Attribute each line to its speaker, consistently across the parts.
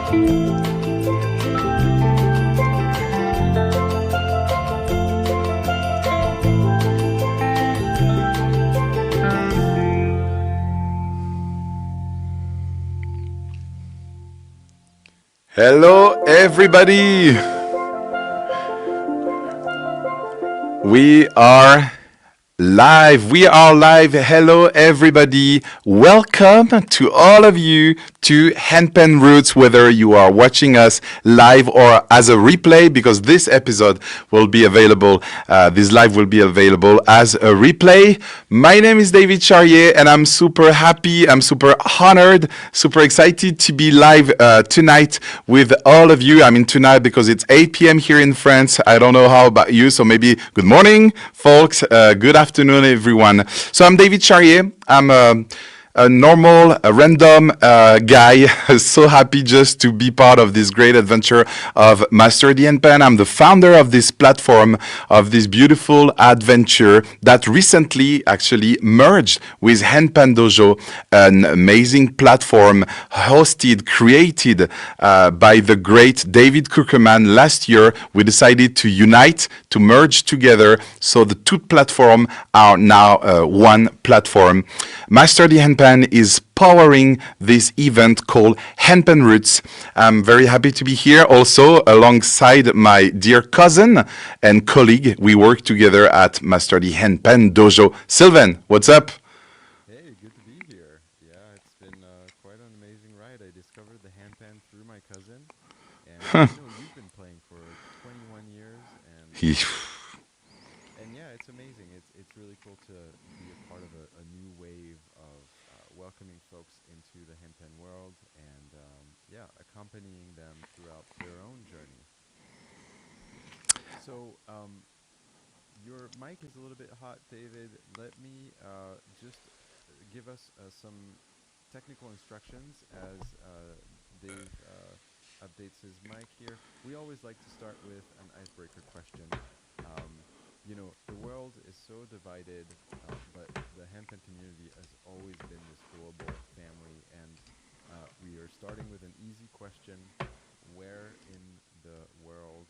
Speaker 1: Hello, everybody. We are live. We are live. Hello, everybody. Welcome to all of you to Handpan Roots, whether you are watching us live or as a replay, because this episode will be available, this live will be available as a replay. My name is David Charrier, and I'm super happy, I'm super honored, super excited to be live tonight with all of you. I mean tonight because it's 8 p.m. here in France. I don't know how about you, so maybe good morning, folks. Good afternoon, everyone. So I'm David Charrier. I'm a normal, a random guy, so happy just to be part of this great adventure of Master the Handpan. I'm the founder of this platform, of this beautiful adventure that recently actually merged with Handpan Dojo, an amazing platform hosted, created by the great David Charrier. Last year, we decided to unite, to merge together, so the two platforms are now one platform. Master the Handpan is powering this event called Handpan Roots. I'm very happy to be here also alongside my dear cousin and colleague. We work together at Master the Handpan Dojo. Sylvain, what's up?
Speaker 2: Hey, good to be here. Yeah, it's been quite an amazing ride. I discovered the handpan through my cousin, and you've been playing for 21 years, and yeah, it's amazing. It's really cool to be a part of a new wave of welcoming folks into the handpan world, and yeah, accompanying them throughout their own journey. So, your mic is a little bit hot, David. Let me just give us some technical instructions as Dave updates his mic here. We always like to start with an icebreaker question. The world is so divided, but the handpan community has always been this global family, and we are starting with an easy question. Where in the world...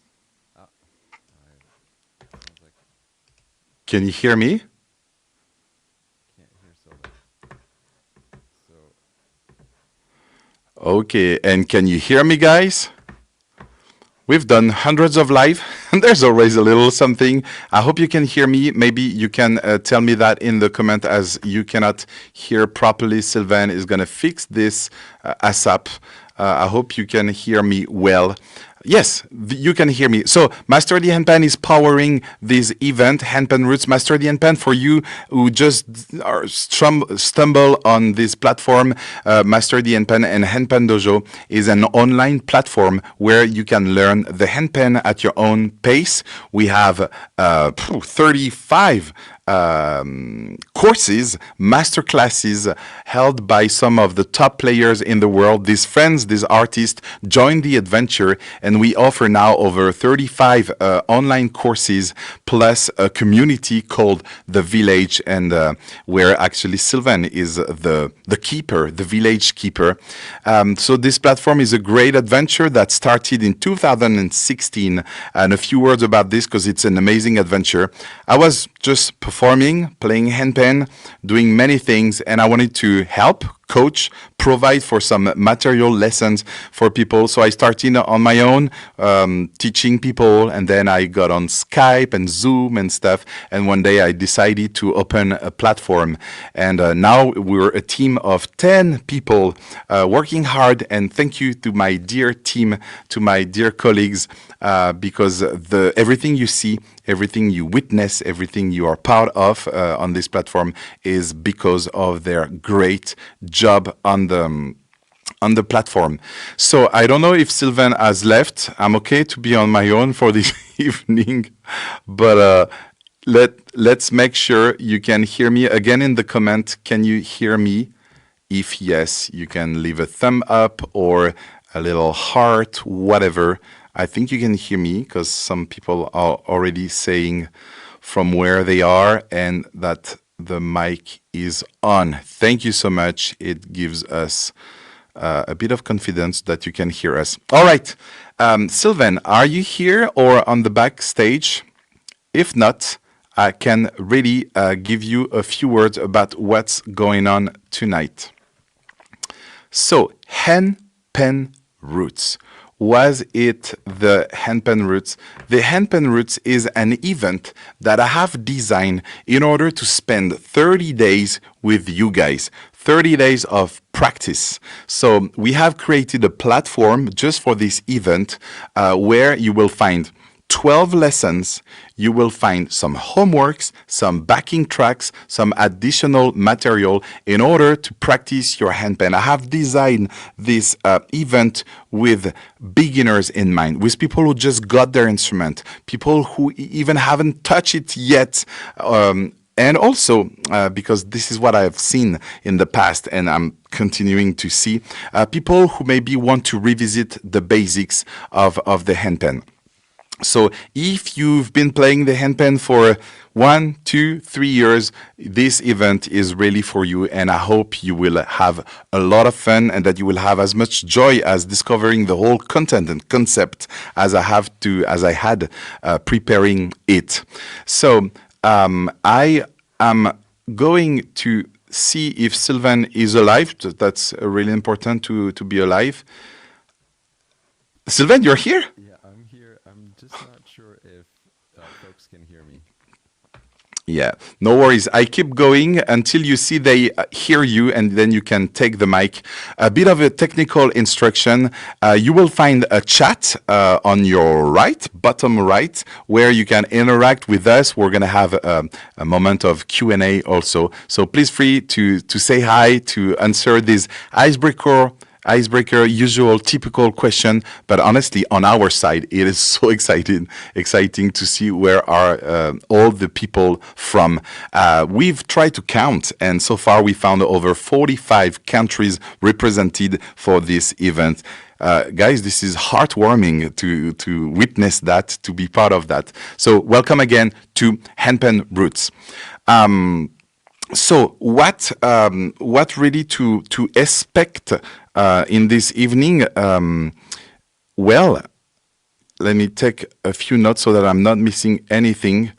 Speaker 2: sounds like...
Speaker 1: Can you hear me?
Speaker 2: Can't hear Sylvain. So...
Speaker 1: Okay, and can you hear me, guys? We've done hundreds of live, and there's always a little something. I hope you can hear me. Maybe you can tell me that in the comment, as you cannot hear properly. Sylvain is going to fix this ASAP. I hope you can hear me well. Yes, you can hear me. So Master the Handpan is powering this event, Handpan Roots. Master the Handpan, for you who just stumble on this platform, Master the Handpan and Handpan Dojo is an online platform where you can learn the handpan at your own pace. We have 35 courses, master classes held by some of the top players in the world. These friends, these artists join the adventure, and we offer now over 35 online courses plus a community called The Village, and where actually Sylvain is the keeper, the village keeper. So this platform is a great adventure that started in 2016, and a few words about this because it's an amazing adventure. I was just performing, playing handpan, doing many things, and I wanted to help, coach, provide for some material lessons for people. So I started on my own, teaching people, and then I got on Skype and Zoom and stuff. And one day I decided to open a platform. And now we're a team of 10 people working hard. And thank you to my dear team, to my dear colleagues, because everything you see, everything you witness, everything you are part of on this platform is because of their great job on the platform. So I don't know if Sylvain has left. I'm okay to be on my own for this evening, but let's make sure you can hear me again in the comment. Can you hear me? If yes, you can leave a thumb up or a little heart, whatever. I think you can hear me because some people are already saying from where they are and that the mic is on. Thank you so much. It gives us a bit of confidence that you can hear us. All right. Sylvain, are you here or on the backstage? If not, I can really give you a few words about what's going on tonight. So, Handpan Roots. Was it the Handpan Roots? The Handpan Roots is an event that I have designed in order to spend 30 days with you guys. 30 days of practice. So we have created a platform just for this event where you will find 12 lessons, you will find some homeworks, some backing tracks, some additional material in order to practice your handpan. I have designed this event with beginners in mind, with people who just got their instrument, people who even haven't touched it yet. And also, because this is what I have seen in the past and I'm continuing to see, people who maybe want to revisit the basics of the handpan. So if you've been playing the handpan for 1, 2, 3 years, this event is really for you, and I hope you will have a lot of fun and that you will have as much joy as discovering the whole content and concept as I had preparing it. So I am going to see if Sylvain is alive. That's really important to be alive. Sylvain, you're here?
Speaker 2: Yeah, I'm here. I'm just not sure if folks can hear me.
Speaker 1: Yeah, no worries. I keep going until you see they hear you, and then you can take the mic. A bit of a technical instruction. You will find a chat on your right, bottom right, where you can interact with us. We're going to have a moment of Q&A also. So please free to say hi, to answer this icebreaker, usual, typical question. But honestly, on our side, it is so exciting to see where are all the people from. We've tried to count, and so far we found over 45 countries represented for this event. Guys, this is heartwarming to witness that, to be part of that. So welcome again to Handpan Roots. So what really to expect in this evening? Well, let me take a few notes so that I'm not missing anything.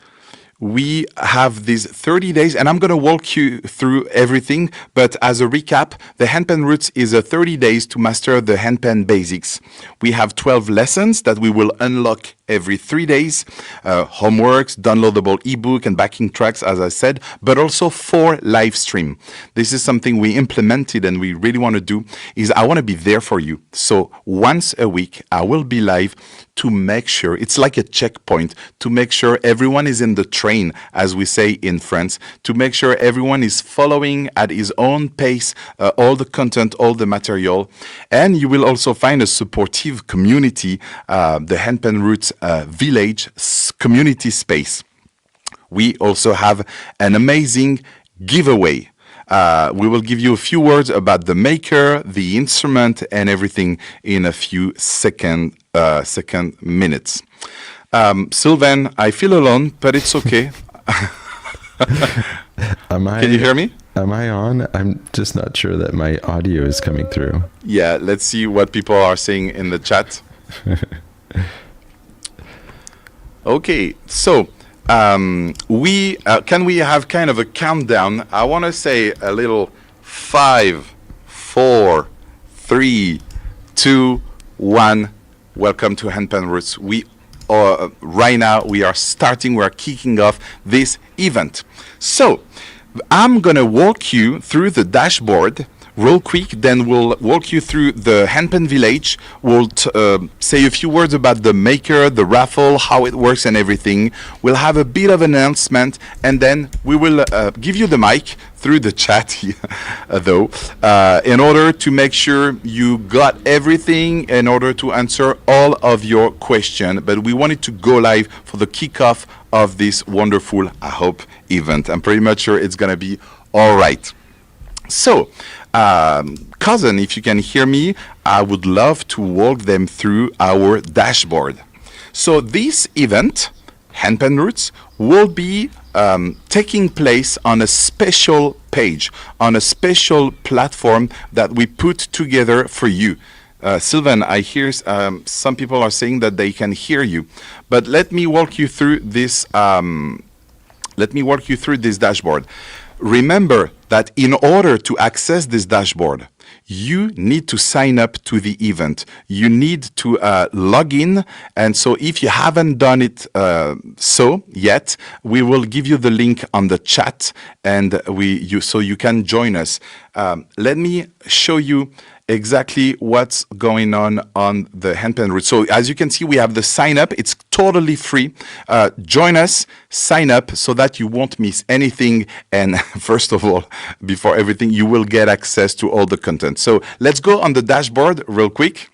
Speaker 1: We have these 30 days, and I'm going to walk you through everything. But as a recap, the Handpan Roots is a 30 days to master the handpan basics. We have 12 lessons that we will unlock every 3 days, homeworks, downloadable ebook, and backing tracks, as I said, but also 4 live stream. This is something we implemented and we really want to do, is I want to be there for you. So once a week, I will be live to make sure, it's like a checkpoint, to make sure everyone is in the train, as we say in France, to make sure everyone is following at his own pace, all the content, all the material. And you will also find a supportive community, the Handpan Roots village community space. We also have an amazing giveaway. We will give you a few words about the maker, the instrument, and everything in a few minutes. Sylvain, I feel alone, but it's okay. Can you hear me?
Speaker 2: Am I on? I'm just not sure that my audio is coming through.
Speaker 1: Yeah, let's see what people are saying in the chat. Okay, so we have kind of a countdown. I want to say a little 5, 4, 3, 2, 1. Welcome to Handpan Roots. Right now we are kicking off this event. So I'm gonna walk you through the dashboard real quick, then we'll walk you through the Handpan Village. We'll say a few words about the maker, the raffle, how it works and everything. We'll have a bit of an announcement, and then we will give you the mic through the chat, though, in order to make sure you got everything, in order to answer all of your questions. But we wanted to go live for the kickoff of this wonderful, I hope, event. I'm pretty much sure it's going to be all right. So, cousin, if you can hear me, I would love to walk them through our dashboard. So this event, Handpan Roots, will be taking place on a special page, on a special platform that we put together for you. Sylvan, I hear some people are saying that they can hear you, but let me walk you through this. Let me walk you through this dashboard. Remember that in order to access this dashboard, you need to sign up to the event. You need to log in. And so if you haven't done it so yet, we will give you the link on the chat and so you can join us. Let me show you exactly what's going on the Handpan Roots. So as you can see, we have the sign up. It's totally free. Join us, sign up so that you won't miss anything. And first of all, before everything, you will get access to all the content. So let's go on the dashboard real quick.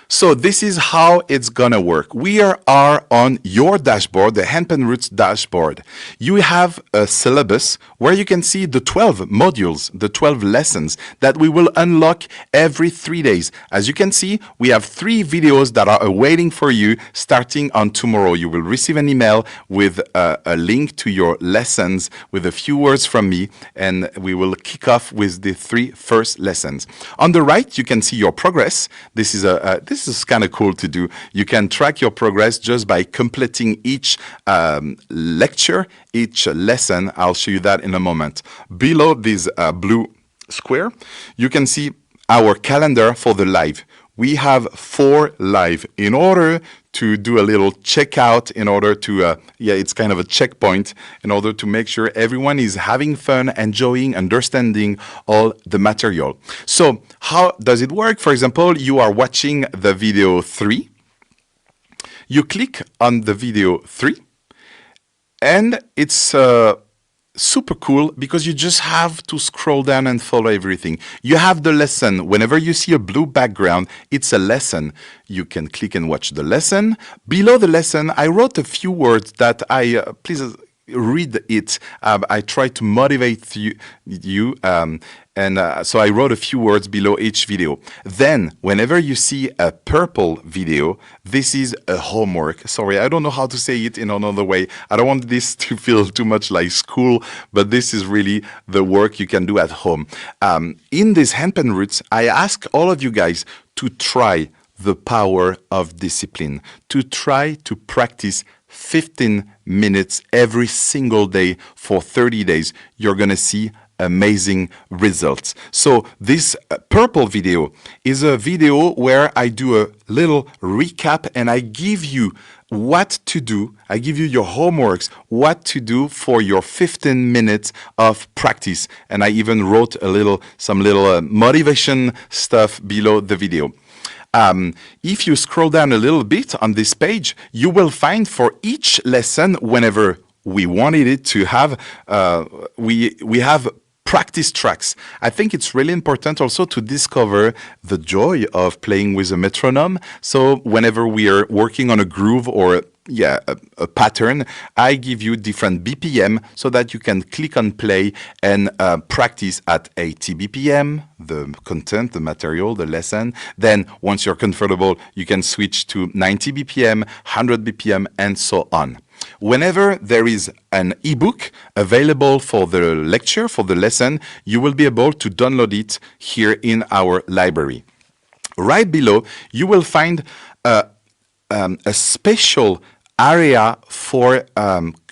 Speaker 1: So this is how it's gonna work. We are on your dashboard, the Handpan Roots dashboard. You have a syllabus where you can see the 12 modules, the 12 lessons that we will unlock every 3 days. As you can see, we have 3 videos that are awaiting for you starting on tomorrow. You will receive an email with a link to your lessons with a few words from me, and we will kick off with the 3 first lessons. On the right, you can see your progress. This is kind of cool to do. You can track your progress just by completing each lecture, each lesson. I'll show you that in a moment. Below this blue square, you can see our calendar for the live. We have 4 live. In order to do a little checkout, in order to, it's kind of a checkpoint, in order to make sure everyone is having fun, enjoying, understanding all the material. So how does it work? For example, you are watching the video 3. You click on the video 3, and it's super cool because you just have to scroll down and follow everything. You have the lesson. Whenever you see a blue background, it's a lesson. You can click and watch the lesson. Below the lesson, I wrote a few words that please read it. I try to motivate you. So I wrote a few words below each video. Then, whenever you see a purple video, this is a homework. Sorry, I don't know how to say it in another way. I don't want this to feel too much like school, but this is really the work you can do at home. In this Handpan Roots, I ask all of you guys to try the power of discipline, to try to practice 15 minutes every single day for 30 days. You're going to see amazing results. So this purple video is a video where I do a little recap and I give you what to do. I give you your homeworks, what to do for your 15 minutes of practice. And I even wrote some little motivation stuff below the video. If you scroll down a little bit on this page, you will find for each lesson, whenever we wanted it to have, we have practice tracks. I think it's really important also to discover the joy of playing with a metronome. So whenever we are working on a groove or a pattern, I give you different BPM so that you can click on play and practice at 80 BPM, the content, the material, the lesson. Then once you're comfortable, you can switch to 90 BPM, 100 BPM, and so on. Whenever there is an ebook available for the lecture, for the lesson, you will be able to download it here in our library. Right below, you will find a special area for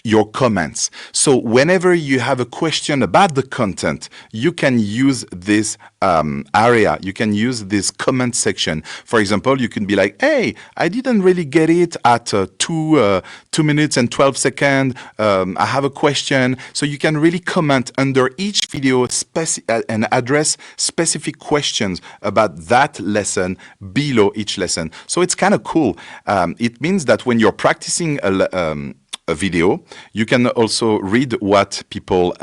Speaker 1: your comments. So whenever you have a question about the content, you can use this area. You can use this comment section. For example, you can be like, hey, I didn't really get it at 2 minutes and 12 seconds. I have a question. So you can really comment under each video and address specific questions about that lesson below each lesson. So it's kind of cool. It means that when you're practicing a video, you can also read what people,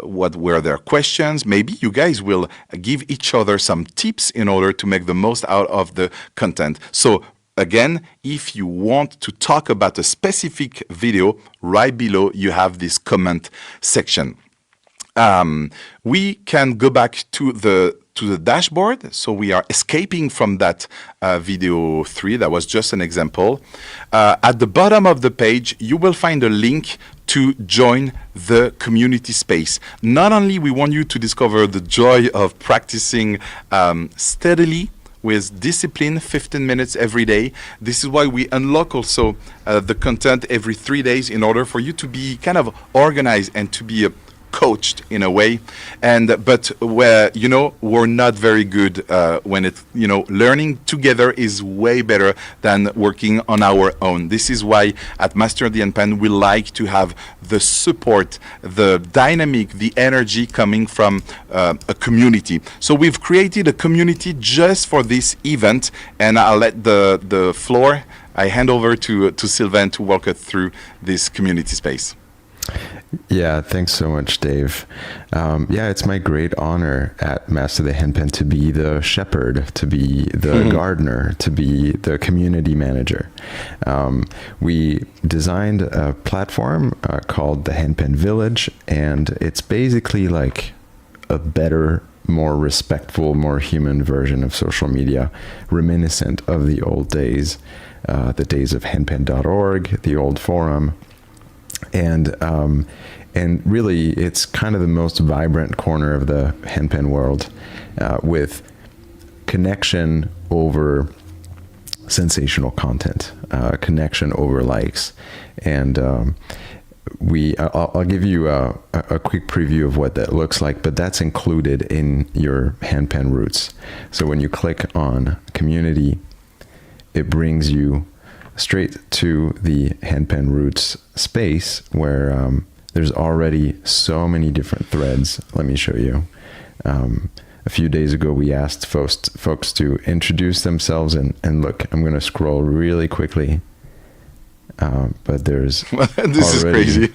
Speaker 1: what were their questions. Maybe you guys will give each other some tips in order to make the most out of the content. So again, if you want to talk about a specific video, right below you have this comment section. We can go back to the to the dashboard. So we are escaping from that video 3. That was just an example. At the bottom of the page, you will find a link to join the community space. Not only we want you to discover the joy of practicing steadily with discipline, 15 minutes every day. This is why we unlock also the content every 3 days in order for you to be kind of organized and to be coached in a way. But where, we're not very good when it, learning together is way better than working on our own. This is why at Master the Handpan, we like to have the support, the dynamic, the energy coming from a community. So we've created a community just for this event, and I'll let the floor, I hand over to Sylvain to walk us through this community space.
Speaker 3: Yeah, thanks so much, Dave. It's my great honor at Master the Handpan to be the shepherd, to be the gardener, to be the community manager. We designed a platform called the Handpan Village, and it's basically like a better, more respectful, more human version of social media, reminiscent of the old days, the days of handpan.org, the old forum. And really, it's kind of the most vibrant corner of the handpan world, with connection over sensational content, connection over likes. And I'll give you a quick preview of what that looks like, but that's included in your Handpan Roots. So when you click on community, it brings you straight to the Handpan Roots space where there's already so many different threads. Let me show you. A few days ago, we asked folks to introduce themselves, and look, I'm going to scroll really quickly, but there's
Speaker 1: this is crazy.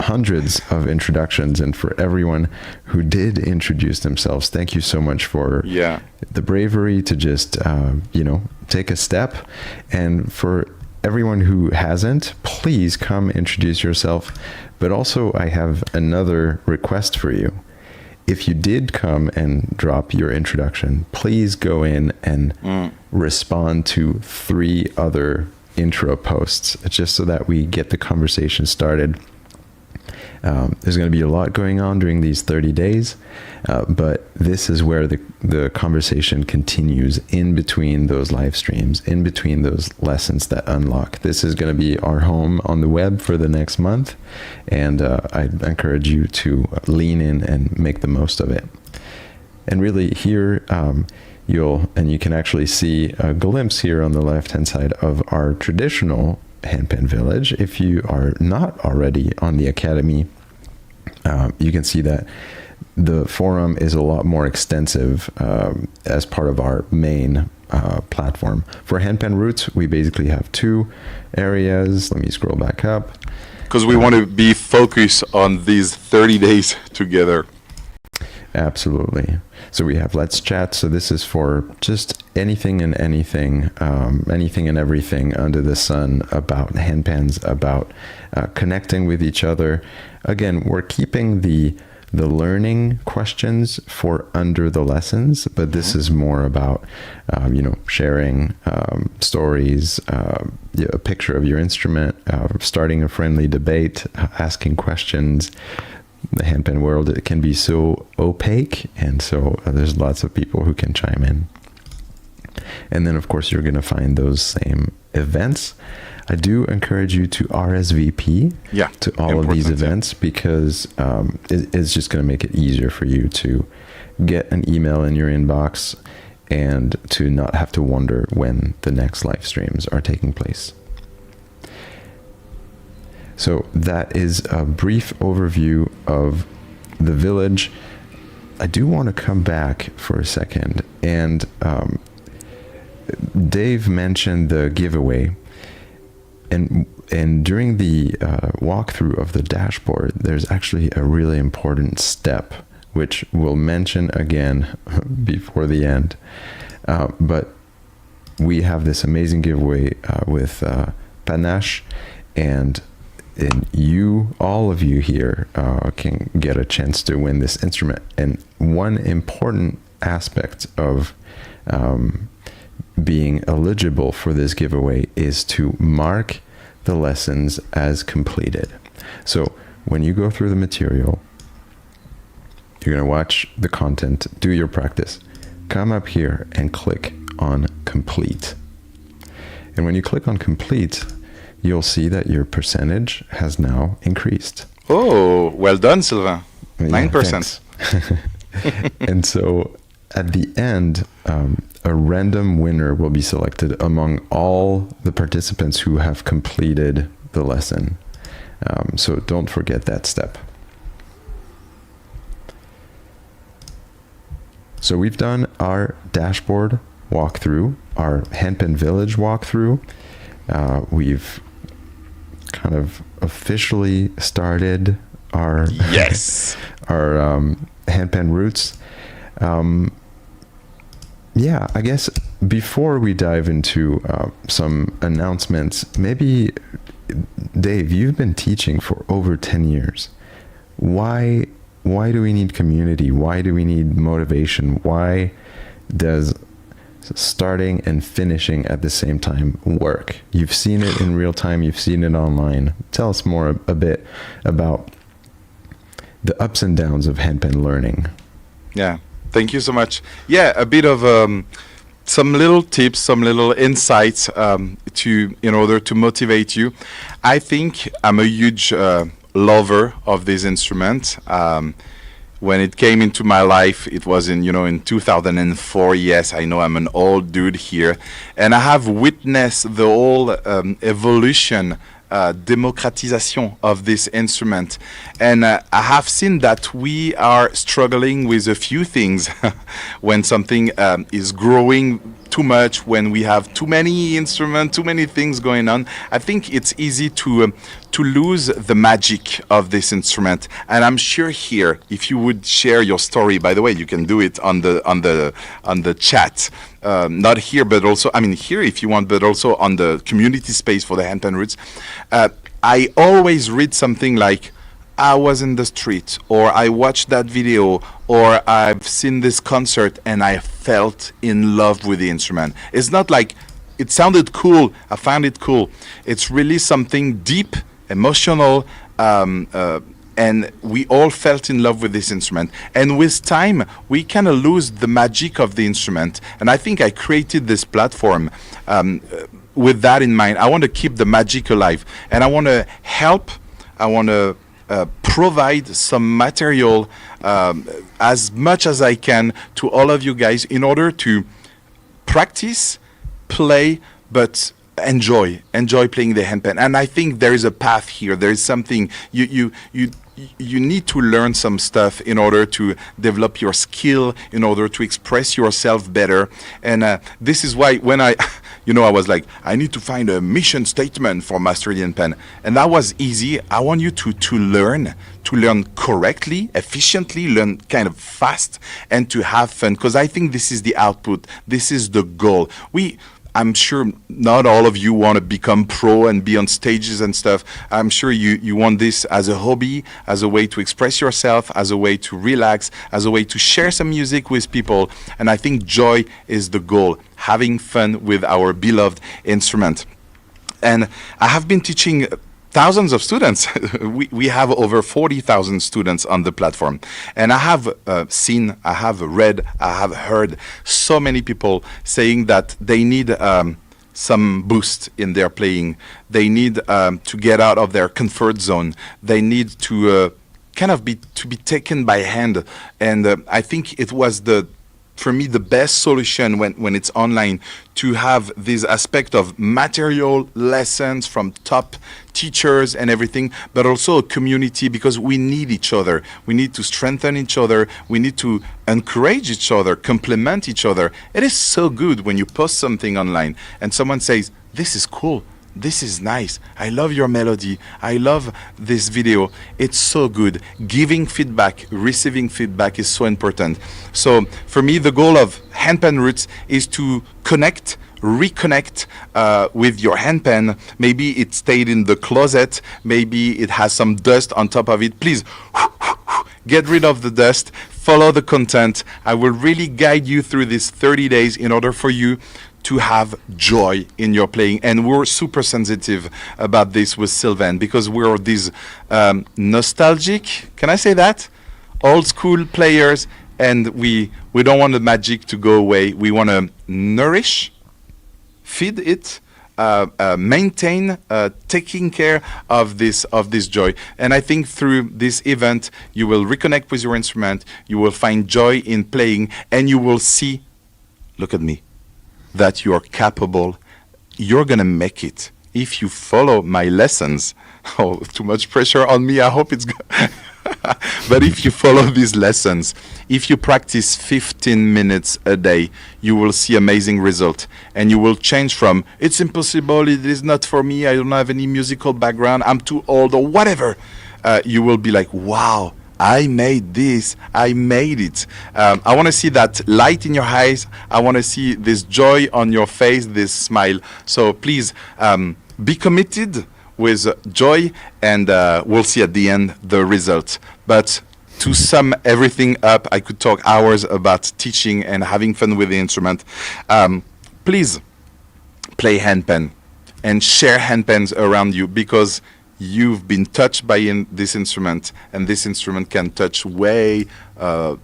Speaker 3: hundreds of introductions, and for everyone who did introduce themselves, thank you so much for the bravery to just take a step. And for everyone who hasn't, please come introduce yourself. But also, I have another request for you. If you did come and drop your introduction, please go in and respond to 3 other intro posts, just so that we get the conversation started. There's going to be a lot going on during these 30 days, but this is where the conversation continues in between those live streams, in between those lessons that unlock. This is going to be our home on the web for the next month, and I encourage you to lean in and make the most of it. And really here, you can actually see a glimpse here on the left-hand side of our traditional Handpan Village. If you are not already on the Academy, you can see that the forum is a lot more extensive as part of our main platform. For Handpan Roots, we basically have 2 areas. Let me scroll back up.
Speaker 1: Because we want to be focused on these 30 days together.
Speaker 3: Absolutely. So we have Let's Chat. So this is for just anything and anything and everything under the sun about handpans, about connecting with each other. Again, we're keeping the learning questions for under the lessons, but this is more about, sharing stories, a picture of your instrument, starting a friendly debate, asking questions. The handpan world, it can be so opaque, and so there's lots of people who can chime in. And then, of course, you're going to find those same events. I do encourage you to RSVP to all of these events, because it's just going to make it easier for you to get an email in your inbox and to not have to wonder when the next live streams are taking place. So that is a brief overview of the village. I do want to come back for a second, and Dave mentioned the giveaway, and during the walkthrough of the dashboard, there's actually a really important step, which we'll mention again before the end. But we have this amazing giveaway with Panache, and all of you here can get a chance to win this instrument. And one important aspect of being eligible for this giveaway is to mark the lessons as completed. So when you go through the material, you're going to watch the content, do your practice, come up here and click on complete. And when you click on complete, you'll see that your percentage has now increased.
Speaker 1: Oh, well done, Sylvain. 9%.
Speaker 3: And so at the end, a random winner will be selected among all the participants who have completed the lesson. So don't forget that step. So we've done our dashboard walkthrough, our Handpan Village walkthrough. We've kind of officially started our our Handpan Roots. Yeah, I guess before we dive into some announcements, maybe Dave, you've been teaching for over 10 years. Why do we need community? Why do we need motivation? Why does starting and finishing at the same time work? You've seen it in real time. You've seen it online. Tell us more a bit about the ups and downs of handpan learning.
Speaker 1: Yeah, thank you so much. Yeah, a bit of some little tips, some little insights in order to motivate you. I think I'm a huge lover of this instrument. When it came into my life, it was in 2004. Yes, I know I'm an old dude here, and I have witnessed the whole evolution, democratisation of this instrument, and I have seen that we are struggling with a few things when something is growing too much, when we have too many instruments, too many things going on. I think it's easy to lose the magic of this instrument. And I'm sure here, if you would share your story, by the way, you can do it on the chat. Not here, but also, here if you want, but also on the community space for the Handpan Roots. I always read something like, I was in the street, or I watched that video, or I've seen this concert and I felt in love with the instrument. It's not like it sounded cool, I found it cool. It's really something deep, emotional, and we all felt in love with this instrument. And with time, we kind of lose the magic of the instrument. And I think I created this platform with that in mind. I want to keep the magic alive, and I want to help, I want to provide some material as much as I can to all of you guys in order to practice, play, but enjoy playing the handpan. And I think there is a path here. There is something you need to learn some stuff in order to develop your skill, in order to express yourself better. And this is why when I was like, I need to find a mission statement for Master the Handpan. And that was easy. I want you to learn correctly, efficiently, learn kind of fast, and to have fun. Because I think this is the output. This is the goal. I'm sure not all of you want to become pro and be on stages and stuff. I'm sure you want this as a hobby, as a way to express yourself, as a way to relax, as a way to share some music with people. And I think joy is the goal, having fun with our beloved instrument. And I have been teaching thousands of students. we have over 40,000 students on the platform. And I have seen, I have read, I have heard so many people saying that they need some boost in their playing. They need to get out of their comfort zone. They need to be taken by hand. And I think it was for me, the best solution when it's online, to have this aspect of material lessons from top teachers and everything, but also a community, because we need each other. We need to strengthen each other. We need to encourage each other, complement each other. It is so good when you post something online and someone says, this is cool. This is nice. I love your melody. I love this video. It's so good. Giving feedback, receiving feedback is so important. So for me, the goal of Handpan Roots is to reconnect with your handpan. Maybe it stayed in the closet. Maybe it has some dust on top of it. Please get rid of the dust. follow the content. I will really guide you through these 30 days in order for you to have joy in your playing. And we're super sensitive about this with Sylvain because we're these nostalgic, can I say that? Old school players, and we don't want the magic to go away. We want to nourish, feed it, maintain, taking care of this joy. And I think through this event, you will reconnect with your instrument, you will find joy in playing, and you will see, look at me, that you're capable. You're going to make it. If you follow my lessons, oh, too much pressure on me. I hope it's good. But if you follow these lessons, if you practice 15 minutes a day, you will see amazing result, and you will change from it's impossible, it is not for me, I don't have any musical background, I'm too old, or whatever. You will be like, wow, I made this, I made it. I want to see that light in your eyes. I want to see this joy on your face, this smile. So please be committed with joy, and we'll see at the end the result. But to sum everything up, I could talk hours about teaching and having fun with the instrument. Please play handpan and share handpans around you, because you've been touched by this instrument, and this instrument can touch way too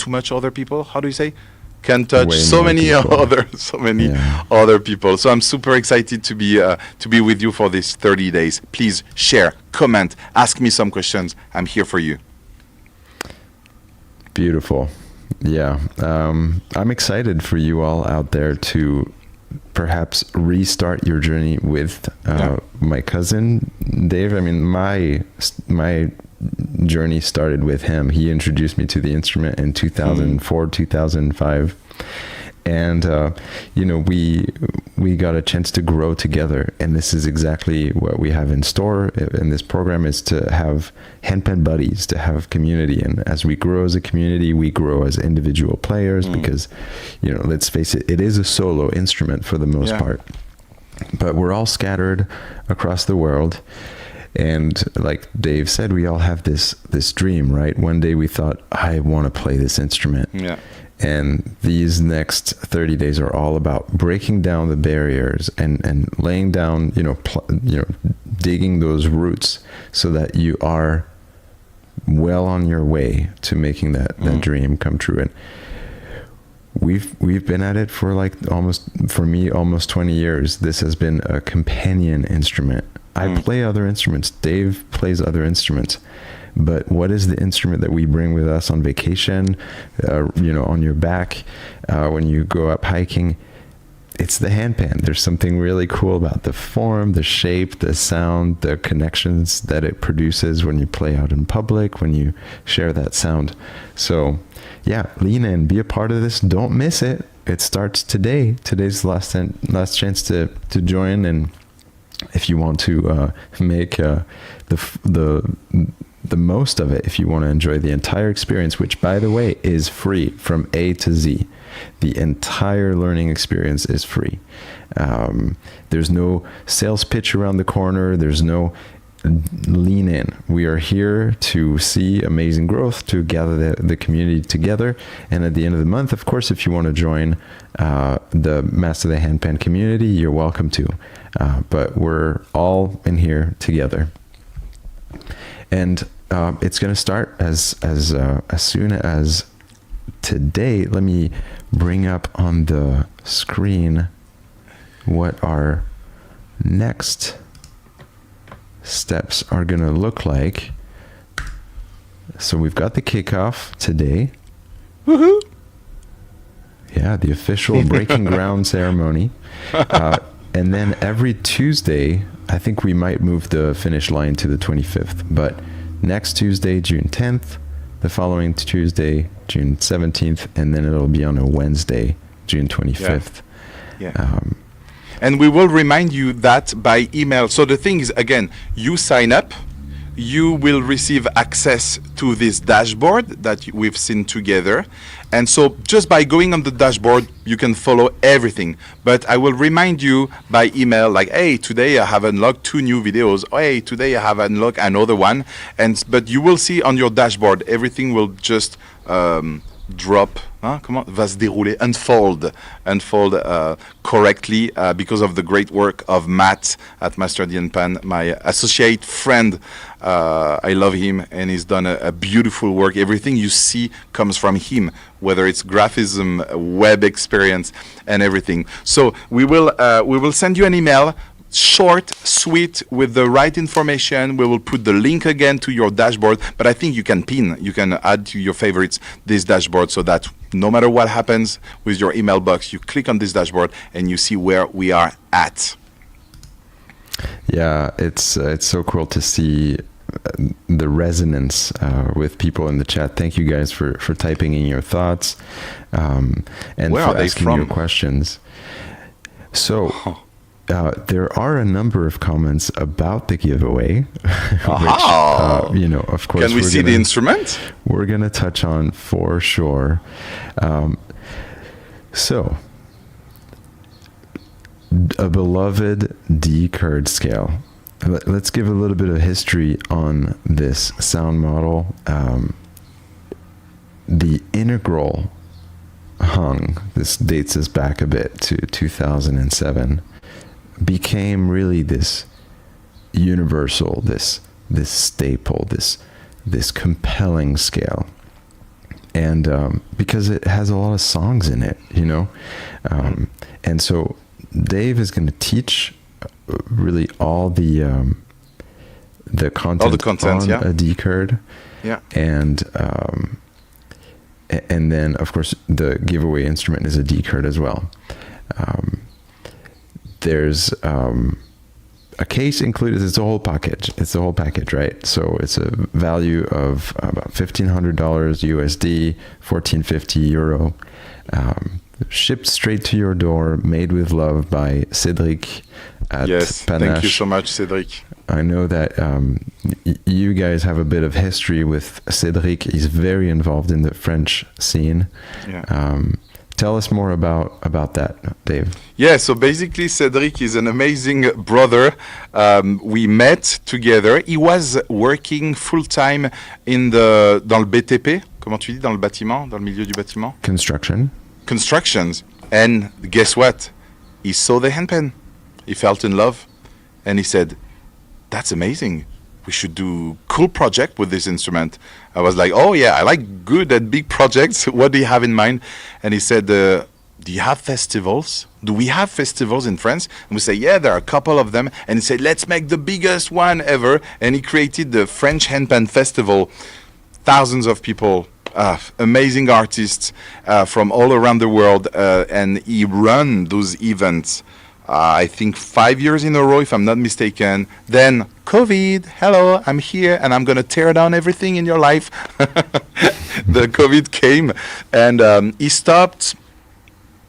Speaker 1: much other people. How do you say? Can touch
Speaker 3: Way
Speaker 1: so
Speaker 3: more
Speaker 1: many
Speaker 3: people.
Speaker 1: other people. So I'm super excited to be with you for these 30 days. Please share, comment, ask me some questions. I'm here for you.
Speaker 3: Beautiful. Yeah. I'm excited for you all out there to perhaps restart your journey with my cousin Dave. I mean, my journey started with him. He introduced me to the instrument in 2004, 2005. And, we got a chance to grow together. And this is exactly what we have in store in this program, is to have handpan buddies, to have community. And as we grow as a community, we grow as individual players because, let's face it, it is a solo instrument for the most part. But we're all scattered across the world. And like Dave said, we all have this dream, right? One day we thought, I want to play this instrument.
Speaker 1: Yeah.
Speaker 3: And these next 30 days are all about breaking down the barriers and laying down, digging those roots so that you are well on your way to making that dream come true. And we've been at it for almost 20 years. This has been a companion instrument. I play other instruments. Dave plays other instruments. But what is the instrument that we bring with us on vacation, on your back, when you go up hiking? It's the handpan. There's something really cool about the form, the shape, the sound, the connections that it produces when you play out in public, when you share that sound. So, yeah, lean in, be a part of this. Don't miss it. It starts today. Today's the last chance to join. And if you want to make the most of it, if you want to enjoy the entire experience, which, by the way, is free from A to Z. The entire learning experience is free. There's no sales pitch around the corner. There's no lean in. We are here to see amazing growth, to gather the community together. And at the end of the month, of course, if you want to join the Master the Handpan community, you're welcome to. But we're all in here together. And it's going to start as soon as today. Let me bring up on the screen what our next steps are going to look like. So we've got the kickoff today.
Speaker 1: Woohoo!
Speaker 3: Yeah, the official breaking ground ceremony. And then every Tuesday, I think we might move the finish line to the 25th, but next Tuesday, June 10th, the following Tuesday, June 17th, and then it'll be on a Wednesday, June 25th.
Speaker 1: Yeah. And we will remind you that by email. So the thing is, again, you sign up, you will receive access to this dashboard that we've seen together. And so just by going on the dashboard, you can follow everything. But I will remind you by email, like, hey, today I have unlocked 2 new videos. Oh, hey, today I have unlocked another one. But you will see on your dashboard, everything will just drop, va se dérouler, unfold correctly because of the great work of Matt at Master the Handpan, my associate friend. I love him, and he's done a beautiful work. Everything you see comes from him, whether it's graphism, web experience, and everything. So we will send you an email, short, sweet, with the right information. We will put the link again to your dashboard, but I think you can add to your favorites this dashboard, so that no matter what happens with your email box, you click on this dashboard and you see where we are at.
Speaker 3: Yeah, it's so cool to see the resonance with people in the chat. Thank you guys for typing in your thoughts and
Speaker 1: where
Speaker 3: for
Speaker 1: are they
Speaker 3: asking
Speaker 1: from?
Speaker 3: your questions. So there are a number of comments about the giveaway, which, of course,
Speaker 1: can we see the instrument?
Speaker 3: We're going to touch on for sure. So, a beloved D-curd scale. Let's give a little bit of history on this sound model. The integral hung, this dates us back a bit to 2007, became really this universal, this staple, this compelling scale. And because it has a lot of songs in it, and so Dave is going to teach really all the content on a D-curd, and then of course the giveaway instrument is a D-curd as well. There's a case included. It's a whole package, right? So it's a value of about $1,500 USD, 1450 euro, shipped straight to your door, made with love by Cédric at
Speaker 1: Yes,
Speaker 3: Panache.
Speaker 1: thank you so much, Cédric.
Speaker 3: I know that you guys have a bit of history with Cédric. He's very involved in the French scene.
Speaker 1: Yeah.
Speaker 3: Tell us more about that, Dave.
Speaker 1: Yeah, so basically Cédric is an amazing brother. We met together. He was working full-time dans le BTP. Comment tu dis, dans le bâtiment, dans le milieu du bâtiment? Constructions. And guess what? He saw the handpan. He felt in love. And he said, that's amazing. We should do cool project with this instrument. I was like, oh yeah, I like good and big projects. What do you have in mind? And he said, do you have festivals? Do we have festivals in France? And we say, yeah, there are a couple of them. And he said, let's make the biggest one ever. And he created the French Handpan Festival. Thousands of people, amazing artists from all around the world. And he ran those events, I think 5 years in a row, if I'm not mistaken. Then COVID, hello, I'm here, and I'm going to tear down everything in your life. The COVID came, and he stopped.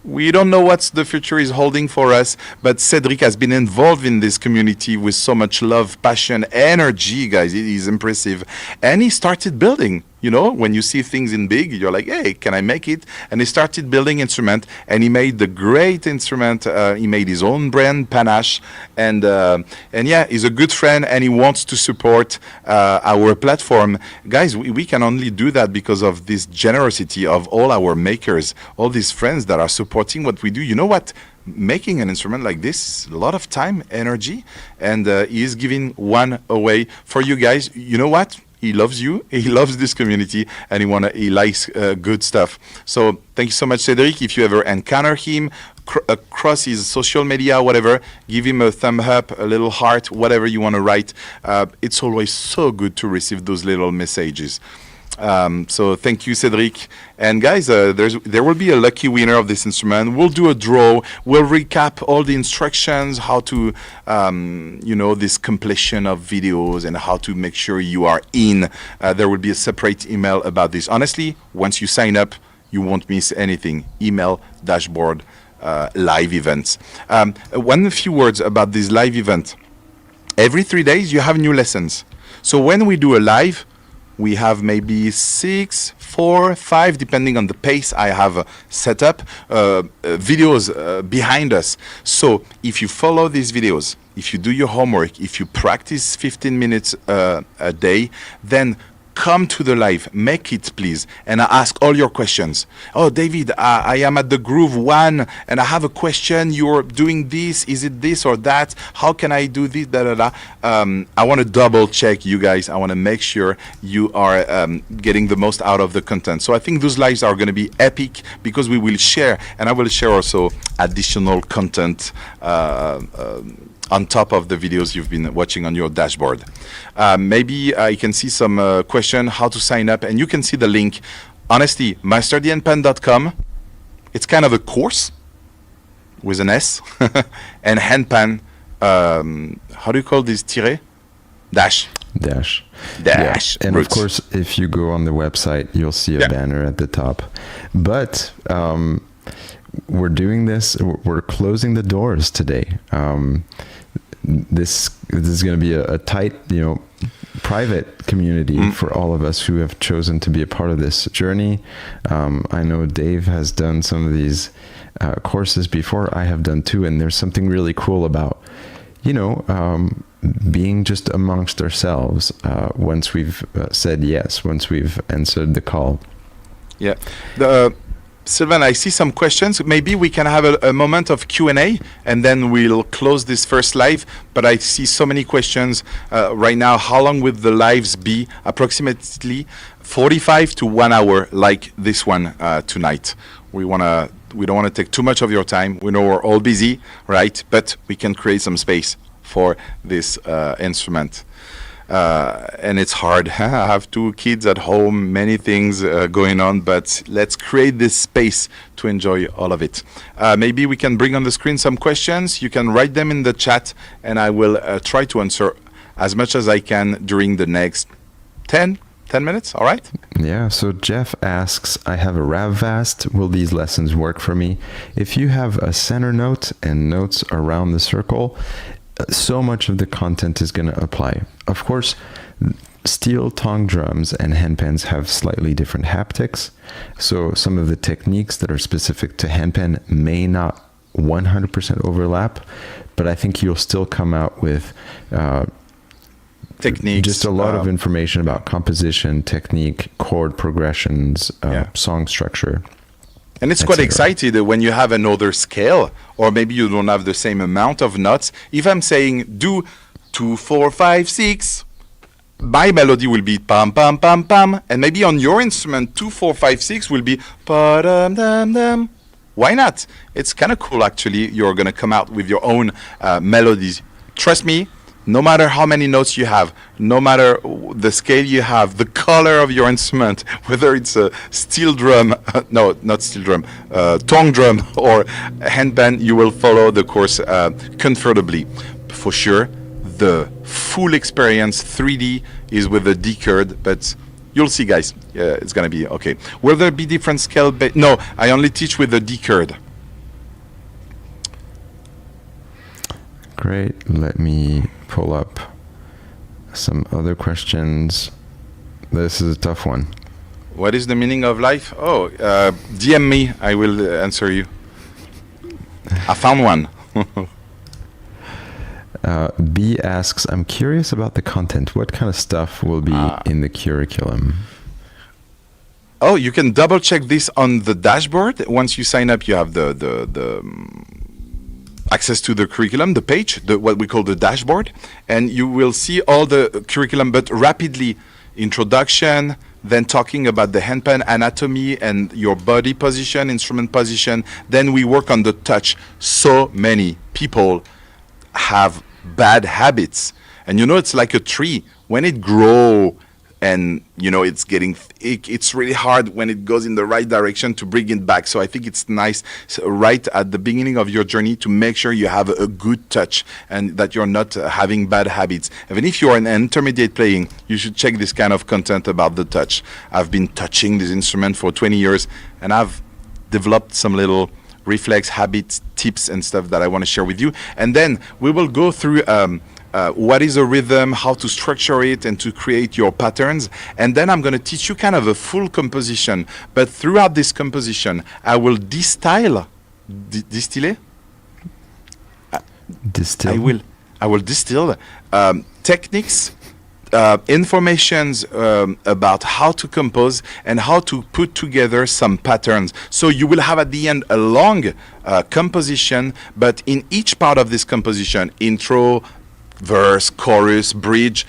Speaker 1: We don't know what the future is holding for us, but Cédric has been involved in this community with so much love, passion, energy, guys. It is impressive. And he started building. You know, when you see things in big, you're like, hey, can I make it? And he started building instrument, and he made the great instrument. He made his own brand, Panache, and yeah, he's a good friend, and he wants to support our platform. Guys, we can only do that because of this generosity of all our makers, all these friends that are supporting what we do. You know what? Making an instrument like this, a lot of time, energy, and he is giving one away for you guys. You know what? He loves you, he loves this community, and he likes good stuff. So thank you so much, Cédric. If you ever encounter him across his social media, whatever, give him a thumb up, a little heart, whatever you want to write. It's always so good to receive those little messages. So thank you, Cédric. And guys, there will be a lucky winner of this instrument. We'll do a draw. We'll recap all the instructions, how to, this completion of videos and how to make sure you are in. There will be a separate email about this. Honestly, once you sign up, you won't miss anything. Email, dashboard, live events. One few words about this live event. Every 3 days, you have new lessons. So when we do a live, we have maybe 6, 4, 5, depending on the pace I have set up, videos behind us. So if you follow these videos, if you do your homework, if you practice 15 minutes a day, then come to the live, make it please, and ask all your questions. Oh, David, I am at the groove 1 and I have a question. You're doing this. Is it this or that? How can I do this? Da, da, da. I want to double check you guys. I want to make sure you are getting the most out of the content. So I think those lives are going to be epic because we will share, and I will share also additional content on top of the videos you've been watching on your dashboard. Maybe I can see some question how to sign up, and you can see the link. Honestly, masterthehandpan.com. It's kind of a course with an S, and handpan. How do you call this? Tire? Dash.
Speaker 3: Yeah. And
Speaker 1: Roots.
Speaker 3: of course, if you go on the website, you'll see a banner at the top. But we're doing this. We're closing the doors today. This is going to be a tight, private community for all of us who have chosen to be a part of this journey. I know Dave has done some of these courses before. I have done too, and there's something really cool about, being just amongst ourselves once we've said yes, once we've answered the call.
Speaker 1: Yeah. Sylvain, I see some questions. Maybe we can have a moment of Q&A, and then we'll close this first live. But I see so many questions right now. How long will the lives be? Approximately 45 to 1 hour, like this one tonight. We don't want to take too much of your time. We know we're all busy, right? But we can create some space for this instrument. And it's hard. I have 2 kids at home, many things going on, but let's create this space to enjoy all of it. Maybe we can bring on the screen some questions. You can write them in the chat, and I will try to answer as much as I can during the next 10 minutes. All right?
Speaker 3: Yeah, so Jeff asks, I have a RavVast. Will these lessons work for me? If you have a center note and notes around the circle, so much of the content is going to apply. Of course, steel tongue drums and handpans have slightly different haptics, so some of the techniques that are specific to handpan may not 100% overlap, but I think you'll still come out with
Speaker 1: techniques,
Speaker 3: just a lot of information about composition, technique, chord progressions, song structure.
Speaker 1: And it's quite excited when you have another scale, or maybe you don't have the same amount of notes. If I'm saying do 2, 4, 5, 6, my melody will be pam, pam, pam, pam. And maybe on your instrument, 2, 4, 5, 6 will be pa, dum, dum, dum. Why not? It's kind of cool, actually. You're going to come out with your own melodies. Trust me. No matter how many notes you have, no matter the scale you have, the color of your instrument, whether it's a steel drum, no, not steel drum, tongue drum or handpan, you will follow the course comfortably. For sure, the full experience 3D is with the D curd, but you'll see, guys. It's going to be okay. Will there be different scale? No, I only teach with the D curd.
Speaker 3: Great. Let me pull up some other questions. This is a tough one.
Speaker 1: What is the meaning of life? Oh, DM me. I will answer you. I found one.
Speaker 3: B asks, I'm curious about the content. What kind of stuff will be in the curriculum?
Speaker 1: Oh, you can double check this on the dashboard. Once you sign up, you have the access to the curriculum, the page, what we call the dashboard, and you will see all the curriculum, but rapidly. Introduction, then talking about the handpan anatomy and your body position, instrument position. Then we work on the touch. So many people have bad habits. And it's like a tree. When it grows and, it's getting thick, it's really hard when it goes in the right direction to bring it back. So I think it's nice right at the beginning of your journey to make sure you have a good touch and that you're not having bad habits. Even if you're an intermediate playing, you should check this kind of content about the touch. I've been touching this instrument for 20 years and I've developed some little reflex habits, tips and stuff that I want to share with you. And then we will go through what is a rhythm, how to structure it, and to create your patterns. And then I'm going to teach you kind of a full composition. But throughout this composition, I will distill. Distill? I will distill techniques, informations about how to compose and how to put together some patterns. So you will have at the end a long composition, but in each part of this composition, intro, verse, chorus, bridge,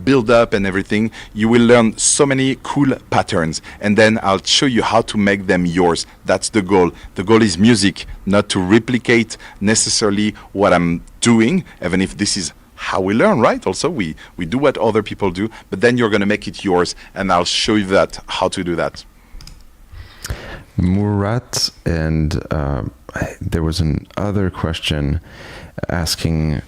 Speaker 1: build up and everything, you will learn so many cool patterns. And then I'll show you how to make them yours. That's the goal. The goal is music, not to replicate necessarily what I'm doing, even if this is how we learn, right? Also, we do what other people do, but then you're going to make it yours, and I'll show you how to do that.
Speaker 3: Murat, and there was another question asking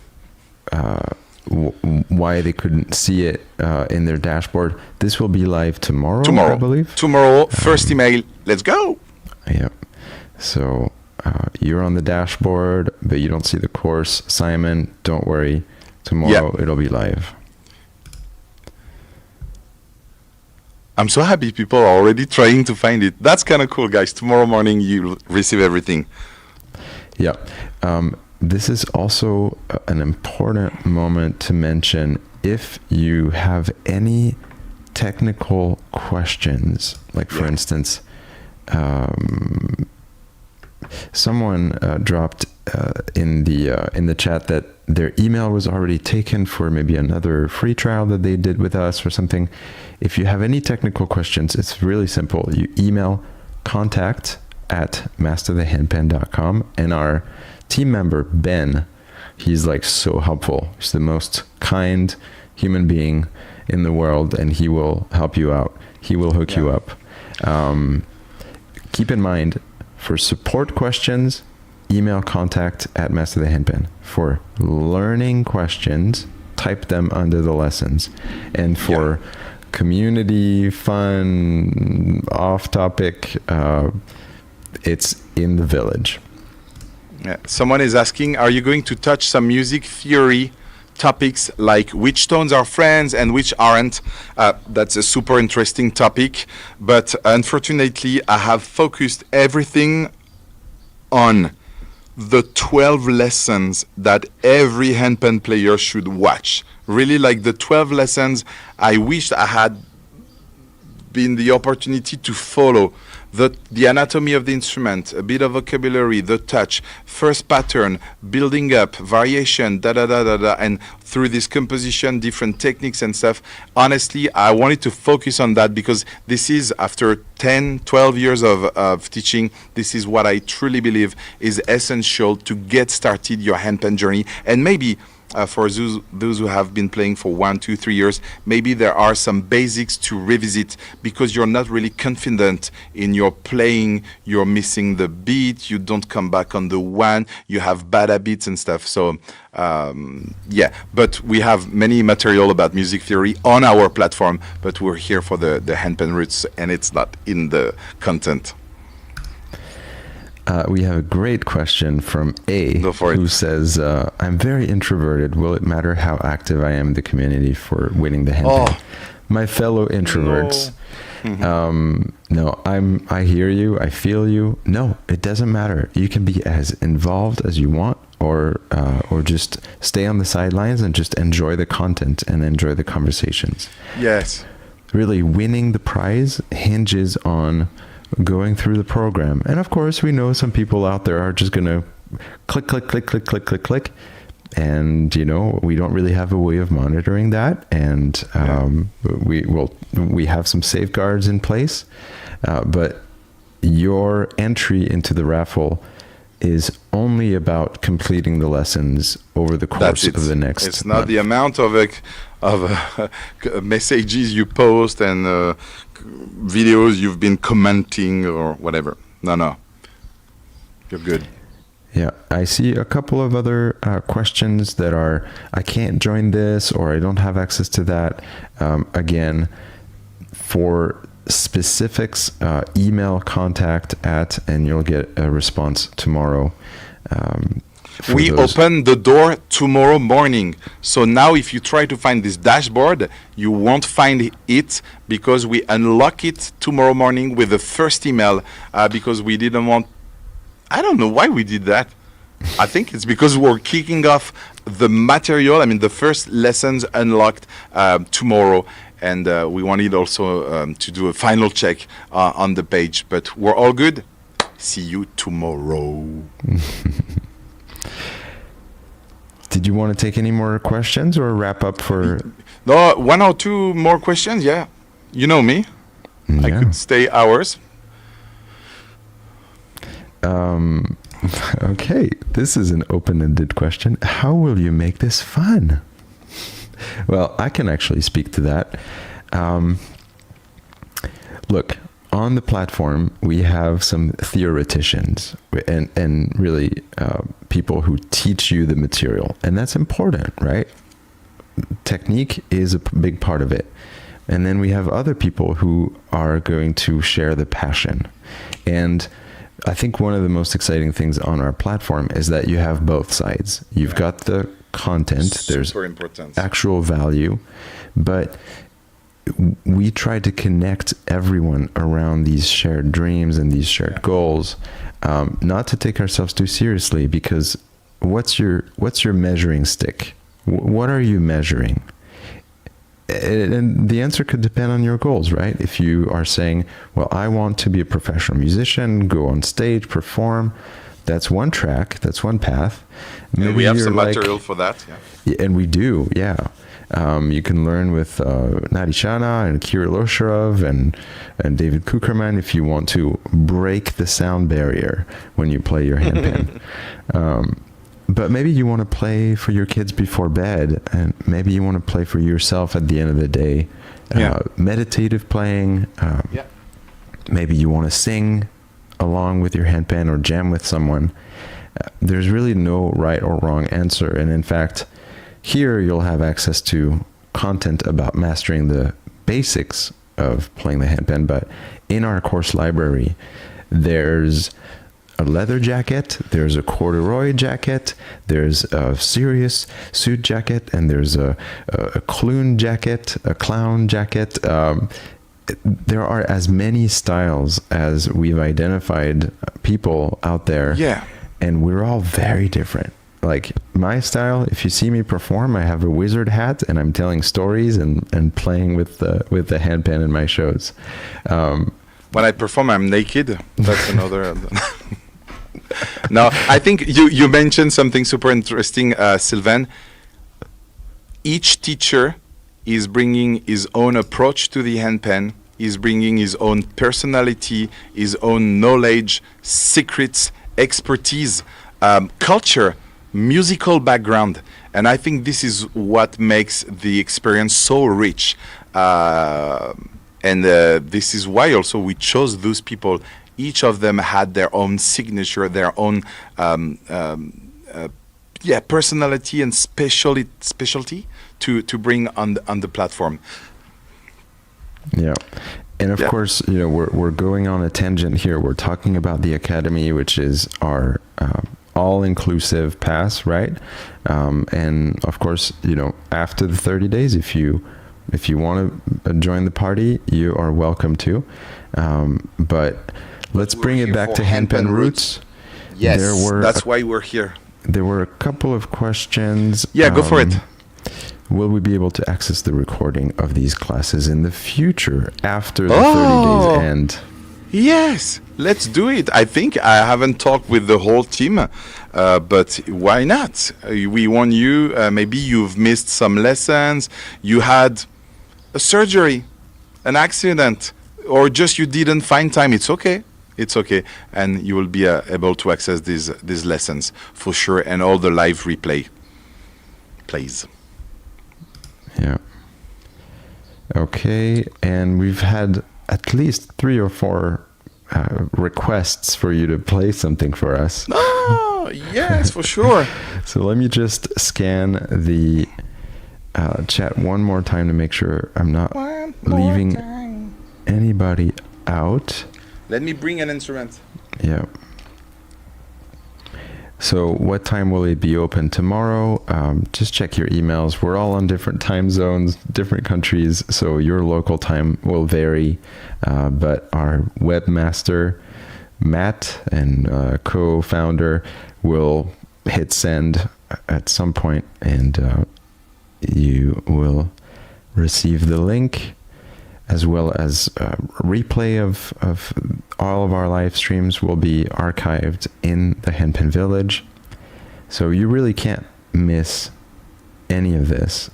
Speaker 3: why they couldn't see it in their dashboard. This will be live tomorrow, I believe.
Speaker 1: Tomorrow, first email. Let's go.
Speaker 3: Yeah. So you're on the dashboard, but you don't see the course. Simon, don't worry. Tomorrow it'll be live.
Speaker 1: I'm so happy people are already trying to find it. That's kind of cool, guys. Tomorrow morning you'll receive everything.
Speaker 3: Yeah. This is also an important moment to mention. If you have any technical questions, like for instance, someone dropped in the chat that their email was already taken for maybe another free trial that they did with us or something. If you have any technical questions, it's really simple. You email contact@masterthehandpan.com, and our team member Ben, he's like so helpful. He's the most kind human being in the world, and he will help you out. He will hook you up. Keep in mind, for support questions, email contact@masterthehandpan. For learning questions, type them under the lessons. And for community, fun, off topic, it's in the village.
Speaker 1: Someone is asking, are you going to touch some music theory topics like which tones are friends and which aren't? That's a super interesting topic, but unfortunately I have focused everything on the 12 lessons that every handpan player should watch. Really, like the 12 lessons I wished I had been the opportunity to follow. The anatomy of the instrument, a bit of vocabulary, the touch, first pattern, building up, variation, and through this composition, different techniques and stuff. Honestly, I wanted to focus on that because this is, after 10, 12 years of teaching, this is what I truly believe is essential to get started your handpan journey. And maybe for those who have been playing for 1, 2, 3 years, maybe there are some basics to revisit because you're not really confident in your playing, you're missing the beat, you don't come back on the one, you have bad habits and stuff. So but we have many material about music theory on our platform, but we're here for the Handpan Roots, and it's not in the content.
Speaker 3: We have a great question from A, who says, I'm very introverted. Will it matter how active I am in the community for winning the handpan? My fellow introverts. No, I hear you. I feel you. No, it doesn't matter. You can be as involved as you want, or just stay on the sidelines and just enjoy the content and enjoy the conversations.
Speaker 1: Yes.
Speaker 3: Really, winning the prize hinges on going through the program. And of course, we know some people out there are just going to click. And, we don't really have a way of monitoring that. And we have some safeguards in place. But your entry into the raffle is only about completing the lessons over the course of the next
Speaker 1: It's not
Speaker 3: month.
Speaker 1: the amount of messages you post and videos you've been commenting or whatever. No. You're good.
Speaker 3: Yeah, I see a couple of other questions that are, I can't join this, or I don't have access to that. Again, for specifics, email contact and you'll get a response tomorrow.
Speaker 1: We open the door tomorrow morning. So now if you try to find this dashboard, you won't find it because we unlock it tomorrow morning with the first email because we didn't want, I don't know why we did that. I think it's because we're kicking off the material. I mean, the first lessons unlocked tomorrow. And we wanted also to do a final check on the page. But we're all good. See you tomorrow.
Speaker 3: Did you want to take any more questions or wrap up for...
Speaker 1: No, one or two more questions, yeah. You know me.
Speaker 3: Yeah.
Speaker 1: I could stay hours.
Speaker 3: Okay, this is an open-ended question. How will you make this fun? Well, I can actually speak to that. Look, on the platform, we have some theoreticians and really people who teach you the material. And that's important, right? Technique is a big part of it. And then we have other people who are going to share the passion. And I think one of the most exciting things on our platform is that you have both sides. You've got the content, there's actual value, but we try to connect everyone around these shared dreams and these shared goals, not to take ourselves too seriously, because what's your measuring stick? What are you measuring? And the answer could depend on your goals, right? If you are saying, well, I want to be a professional musician, go on stage, perform, that's one track, that's one path.
Speaker 1: Maybe we have some material for that.
Speaker 3: Yeah, and we do, yeah. You can learn with Nadi Shana and Kirill Osharov and David Kukerman if you want to break the sound barrier when you play your handpan. But maybe you want to play for your kids before bed, and maybe you want to play for yourself at the end of the day. Meditative playing. Maybe you want to sing along with your handpan or jam with someone. There's really no right or wrong answer. And in fact, here you'll have access to content about mastering the basics of playing the handpan. But in our course library, there's a leather jacket, there's a corduroy jacket, there's a serious suit jacket, and there's a clown jacket, there are as many styles as we've identified people out there.
Speaker 1: Yeah.
Speaker 3: And we're all very different. Like my style, if you see me perform, I have a wizard hat and I'm telling stories and playing with the handpan in my shows.
Speaker 1: When I perform, I'm naked. That's another... No, I think you mentioned something super interesting, Sylvain. Each teacher is bringing his own approach to the handpan, is bringing his own personality, his own knowledge, secrets, expertise, culture, musical background. And I think this is what makes the experience so rich. And this is why also we chose those people. Each of them had their own signature, their own personality and specialty to bring on the platform.
Speaker 3: Yeah. And of course, you know, we're going on a tangent here. We're talking about the Academy, which is our all-inclusive pass, right? And of course, you know, after the 30 days, if you want to join the party, you are welcome to. But let's bring it back to Handpan Roots.
Speaker 1: Yes, that's why we're here.
Speaker 3: There were a couple of questions.
Speaker 1: Yeah, go for it.
Speaker 3: Will we be able to access the recording of these classes in the future after the 30 days end?
Speaker 1: Yes, let's do it. I think I haven't talked with the whole team, but why not? We want you. Maybe you've missed some lessons. You had a surgery, an accident, or just you didn't find time. It's okay. It's okay. And you will be able to access these lessons for sure, and all the live replay plays.
Speaker 3: Yeah. Okay, and we've had at least 3 or 4 requests for you to play something for us.
Speaker 1: Oh, yes, for sure.
Speaker 3: So let me just scan the chat one more time to make sure I'm not leaving anybody out.
Speaker 1: Let me bring an instrument.
Speaker 3: Yeah. So what time will it be open tomorrow? Just check your emails. We're all on different time zones, different countries, so your local time will vary. But our webmaster, Matt, and co-founder will hit send at some point, and you will receive the link, as well as a replay of all of our live streams will be archived in the Handpan Village. So you really can't miss any of this.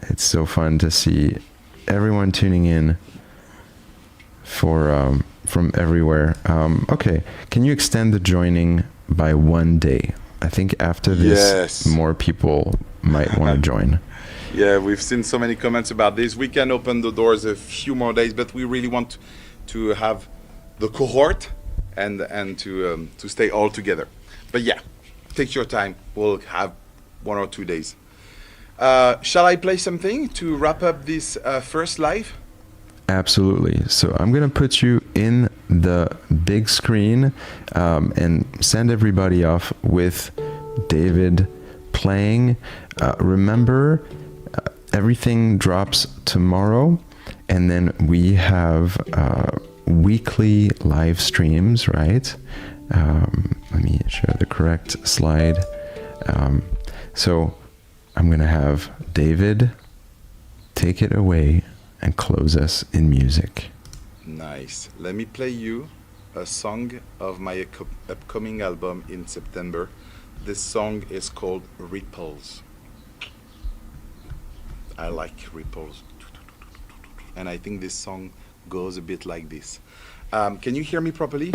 Speaker 3: It's so fun to see everyone tuning in from everywhere. Okay, can you extend the joining by 1 day? I think after this, more people might want to join.
Speaker 1: Yeah, we've seen so many comments about this. We can open the doors a few more days, but we really want to have the cohort and to stay all together. But yeah, take your time. We'll have 1 or 2 days. Shall I play something to wrap up this first live?
Speaker 3: Absolutely. So I'm going to put you in the big screen and send everybody off with David playing. Remember, everything drops tomorrow, and then we have weekly live streams, right? Let me share the correct slide. So I'm going to have David take it away and close us in music.
Speaker 1: Nice. Let me play you a song of my upcoming album in September. This song is called Ripples. I like ripples. And I think this song goes a bit like this. Can you hear me properly?